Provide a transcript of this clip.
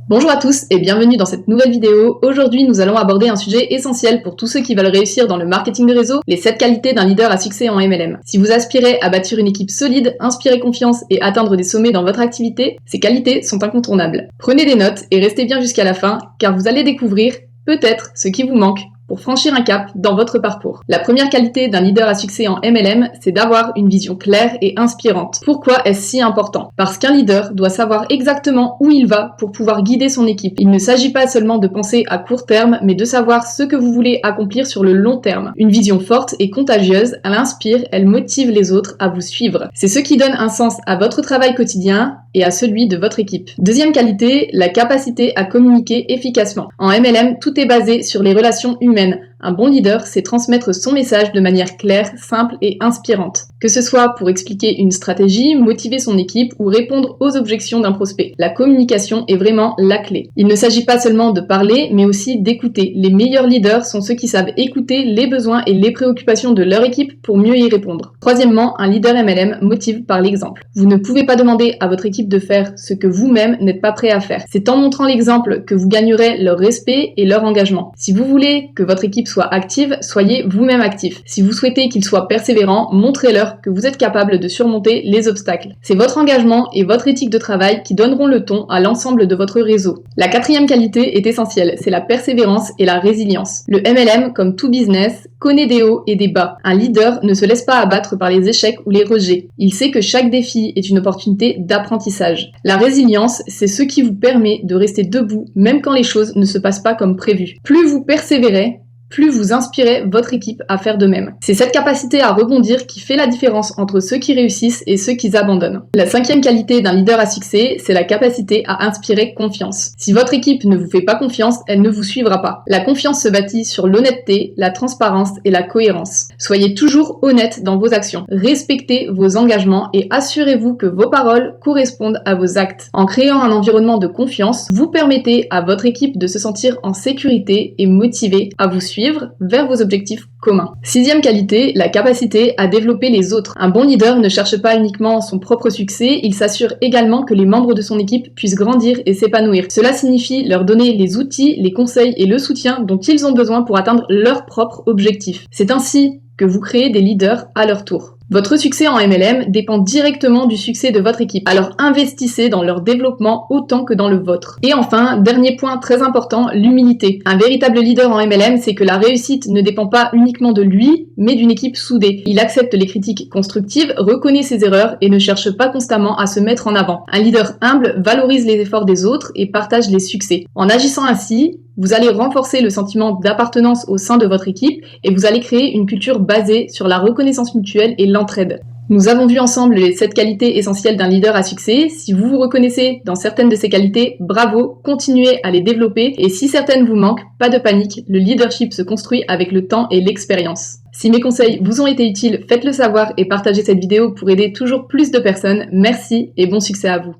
Bonjour à tous et bienvenue dans cette nouvelle vidéo. Aujourd'hui, nous allons aborder un sujet essentiel pour tous ceux qui veulent réussir dans le marketing de réseau, les 7 qualités d'un leader à succès en MLM. Si vous aspirez à bâtir une équipe solide, inspirer confiance et atteindre des sommets dans votre activité, ces qualités sont incontournables. Prenez des notes et restez bien jusqu'à la fin, car vous allez découvrir peut-être ce qui vous manque pour franchir un cap dans votre parcours. La première qualité d'un leader à succès en MLM, c'est d'avoir une vision claire et inspirante. Pourquoi est-ce si important? Parce qu'un leader doit savoir exactement où il va pour pouvoir guider son équipe. Il ne s'agit pas seulement de penser à court terme, mais de savoir ce que vous voulez accomplir sur le long terme. Une vision forte et contagieuse, elle inspire, elle motive les autres à vous suivre. C'est ce qui donne un sens à votre travail quotidien et à celui de votre équipe. Deuxième qualité, la capacité à communiquer efficacement. En MLM, tout est basé sur les relations humaines. Un bon leader, c'est transmettre son message de manière claire, simple et inspirante. Que ce soit pour expliquer une stratégie, motiver son équipe ou répondre aux objections d'un prospect. La communication est vraiment la clé. Il ne s'agit pas seulement de parler, mais aussi d'écouter. Les meilleurs leaders sont ceux qui savent écouter les besoins et les préoccupations de leur équipe pour mieux y répondre. Troisièmement, un leader MLM motive par l'exemple. Vous ne pouvez pas demander à votre équipe de faire ce que vous-même n'êtes pas prêt à faire. C'est en montrant l'exemple que vous gagnerez leur respect et leur engagement. Si vous voulez que votre équipe soit active, soyez vous-même actif. Si vous souhaitez qu'ils soient persévérants, montrez-leur que vous êtes capable de surmonter les obstacles. C'est votre engagement et votre éthique de travail qui donneront le ton à l'ensemble de votre réseau. La quatrième qualité est essentielle, c'est la persévérance et la résilience. Le MLM, comme tout business, connaît des hauts et des bas. Un leader ne se laisse pas abattre par les échecs ou les rejets. Il sait que chaque défi est une opportunité d'apprentissage. La résilience, c'est ce qui vous permet de rester debout même quand les choses ne se passent pas comme prévu. Plus vous persévérez, plus vous inspirez votre équipe à faire de même. C'est cette capacité à rebondir qui fait la différence entre ceux qui réussissent et ceux qui abandonnent. La cinquième qualité d'un leader à succès, c'est la capacité à inspirer confiance. Si votre équipe ne vous fait pas confiance, elle ne vous suivra pas. La confiance se bâtit sur l'honnêteté, la transparence et la cohérence. Soyez toujours honnête dans vos actions. Respectez vos engagements et assurez-vous que vos paroles correspondent à vos actes. En créant un environnement de confiance, vous permettez à votre équipe de se sentir en sécurité et motivée à vous suivre vers vos objectifs communs. Sixième qualité, la capacité à développer les autres. Un bon leader ne cherche pas uniquement son propre succès, il s'assure également que les membres de son équipe puissent grandir et s'épanouir. Cela signifie leur donner les outils, les conseils et le soutien dont ils ont besoin pour atteindre leurs propres objectifs. C'est ainsi que vous créez des leaders à leur tour. Votre succès en MLM dépend directement du succès de votre équipe, alors investissez dans leur développement autant que dans le vôtre. Et enfin, dernier point très important, l'humilité. Un véritable leader en MLM, c'est que la réussite ne dépend pas uniquement de lui, mais d'une équipe soudée. Il accepte les critiques constructives, reconnaît ses erreurs et ne cherche pas constamment à se mettre en avant. Un leader humble valorise les efforts des autres et partage les succès. En agissant ainsi, vous allez renforcer le sentiment d'appartenance au sein de votre équipe et vous allez créer une culture basée sur la reconnaissance mutuelle et l'entraide. Nous avons vu ensemble les 7 qualités essentielles d'un leader à succès. Si vous vous reconnaissez dans certaines de ces qualités, bravo, continuez à les développer. Et si certaines vous manquent, pas de panique, le leadership se construit avec le temps et l'expérience. Si mes conseils vous ont été utiles, faites-le savoir et partagez cette vidéo pour aider toujours plus de personnes. Merci et bon succès à vous.